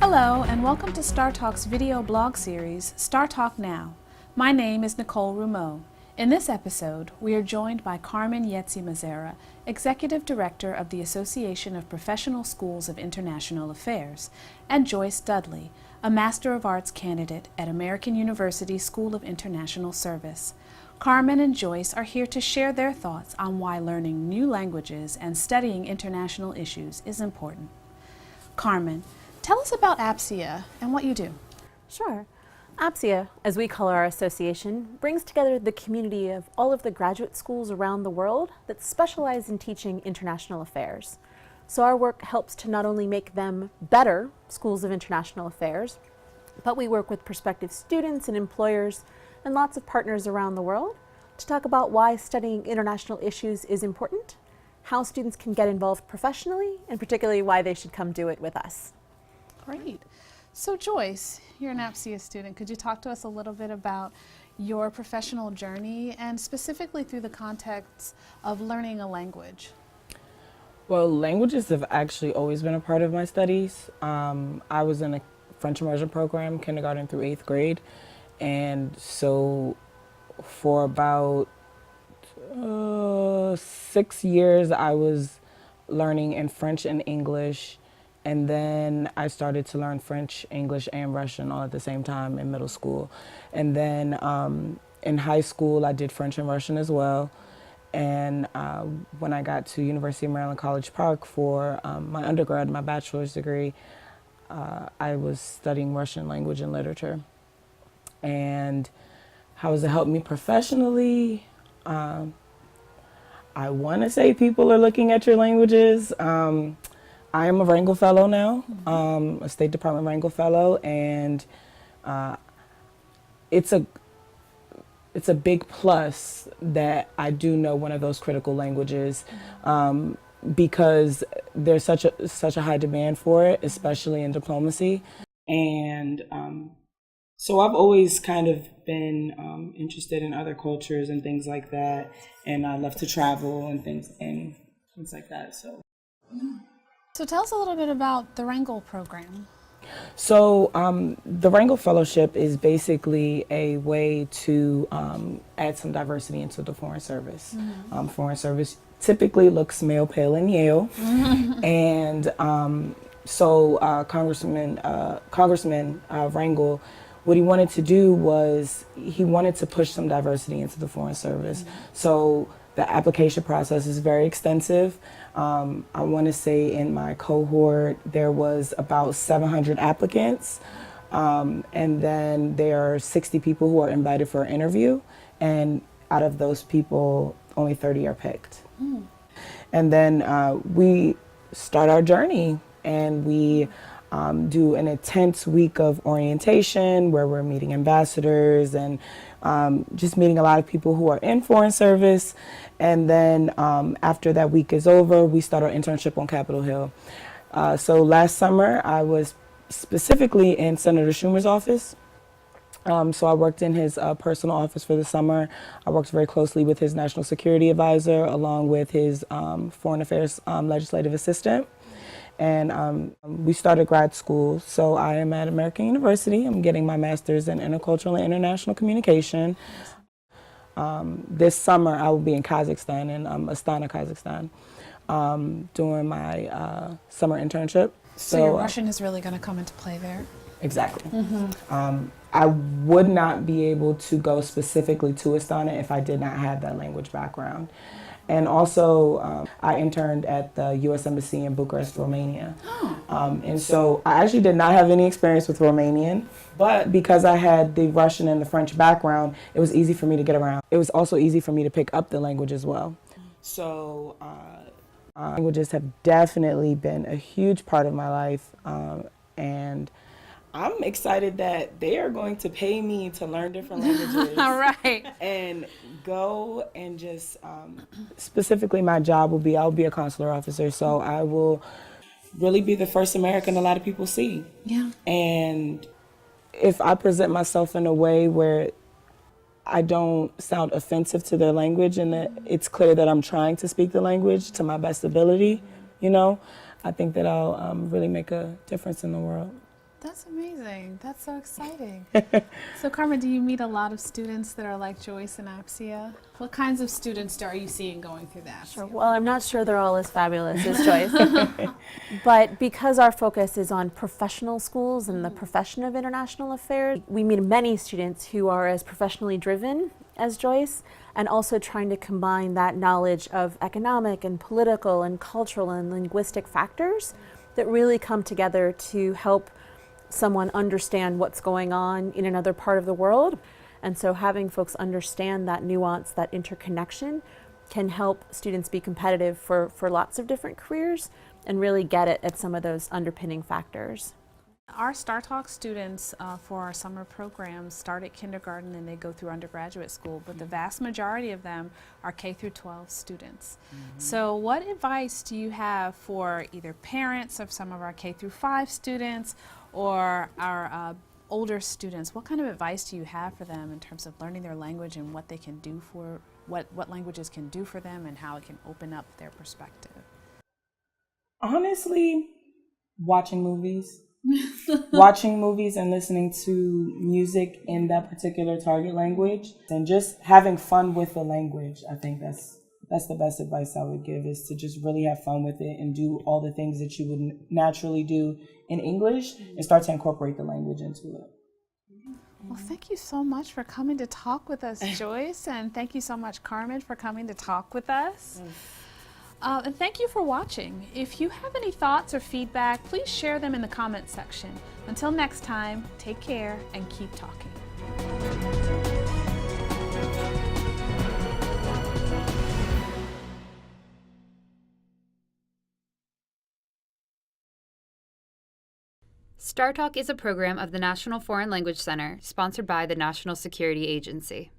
Hello and welcome to STARTALK's video blog series, STARTALK Now. My name is Nicole Rumeau. In this episode, we are joined by Carmen Iezzi Mezzera, Executive Director of the Association of Professional Schools of International Affairs, and Joyce Dudley, a Master of Arts candidate at American University School of International Service. Carmen and Joyce are here to share their thoughts on why learning new languages and studying international issues is important. Carmen, tell us about APSIA and what you do. Sure. APSIA, as we call our association, brings together the community of all of the graduate schools around the world that specialize in teaching international affairs. So our work helps to not only make them better schools of international affairs, but we work with prospective students and employers and lots of partners around the world to talk about why studying international issues is important, how students can get involved professionally, and particularly why they should come do it with us. Great. So Joyce, you're an APSIA student. Could you talk to us a little bit about your professional journey and specifically through the context of learning a language? Well, languages have actually always been a part of my studies. I was in a French immersion program, kindergarten through 8th grade. And so for about 6 years, I was learning in French and English. And then I started to learn French, English, and Russian all at the same time in middle school. And then in high school, I did French and Russian as well. And when I got to University of Maryland College Park for my undergrad, my bachelor's degree, I was studying Russian language and literature. And how has it helped me professionally? I want to say people are looking at your languages. I am a Wrangel Fellow now, a State Department Wrangel Fellow, and it's a big plus that I do know one of those critical languages because there's such a high demand for it, especially in diplomacy. And so I've always kind of been interested in other cultures and things like that, and I love to travel and things like that. So tell us a little bit about the Wrangel program. So the Wrangel Fellowship is basically a way to add some diversity into the Foreign Service. Foreign Service typically looks male, pale, and Yale. And so Congressman Wrangel, what he wanted to do was he wanted to push some diversity into the Foreign Service. So the application process is very extensive. I want to say in my cohort there was about 700 applicants, and then there are 60 people who are invited for an interview, and out of those people, only 30 are picked. And then we start our journey, and we do an intense week of orientation where we're meeting ambassadors and just meeting a lot of people who are in foreign service. And then after that week is over, we start our internship on Capitol Hill. So last summer, I was specifically in Senator Schumer's office. So I worked in his personal office for the summer. I worked very closely with his national security advisor along with his foreign affairs legislative assistant. And we started grad school. So I am at American University. I'm getting my master's in intercultural and international communication. This summer I will be in Kazakhstan, in Astana, Kazakhstan, doing my summer internship. So your Russian is really going to come into play there? Exactly. I would not be able to go specifically to Astana if I did not have that language background. And also, I interned at the U.S. Embassy in Bucharest, Romania. And so I actually did not have any experience with Romanian, but because I had the Russian and the French background, it was easy for me to get around. It was also easy for me to pick up the language as well. So languages have definitely been a huge part of my life, and I'm excited that they are going to pay me to learn different languages. All right. And go and just, specifically my job will be, I'll be a consular officer, so I will really be the first American a lot of people see. Yeah. And if I present myself in a way where I don't sound offensive to their language and that it's clear that I'm trying to speak the language to my best ability, you know, I think that I'll really make a difference in the world. That's amazing. That's so exciting. So Carmen, do you meet a lot of students that are like Joyce and APSIA? What kinds of students are you seeing going through that? Sure. Well, I'm not sure they're all as fabulous as Joyce. But because our focus is on professional schools and the profession of international affairs, we meet many students who are as professionally driven as Joyce, and also trying to combine that knowledge of economic and political and cultural and linguistic factors that really come together to help someone understand what's going on in another part of the world. And so having folks understand that nuance, that interconnection, can help students be competitive for lots of different careers and really get it at some of those underpinning factors. Our STARTALK students for our summer programs start at kindergarten and they go through undergraduate school, but the vast majority of them are K through 12 students. So what advice do you have for either parents of some of our K through 5 students or our older students? What kind of advice do you have for them in terms of learning their language and what they can do for, what languages can do for them and how it can open up their perspective? Honestly, watching movies. Watching movies and listening to music in that particular target language and just having fun with the language. I think that's the best advice I would give, is to just really have fun with it and do all the things that you would naturally do in English and start to incorporate the language into it. Well, thank you so much for coming to talk with us, Joyce, and thank you so much, Carmen, for coming to talk with us. And thank you for watching. If you have any thoughts or feedback, please share them in the comments section. Until next time, take care and keep talking. STARTALK is a program of the National Foreign Language Center, sponsored by the National Security Agency.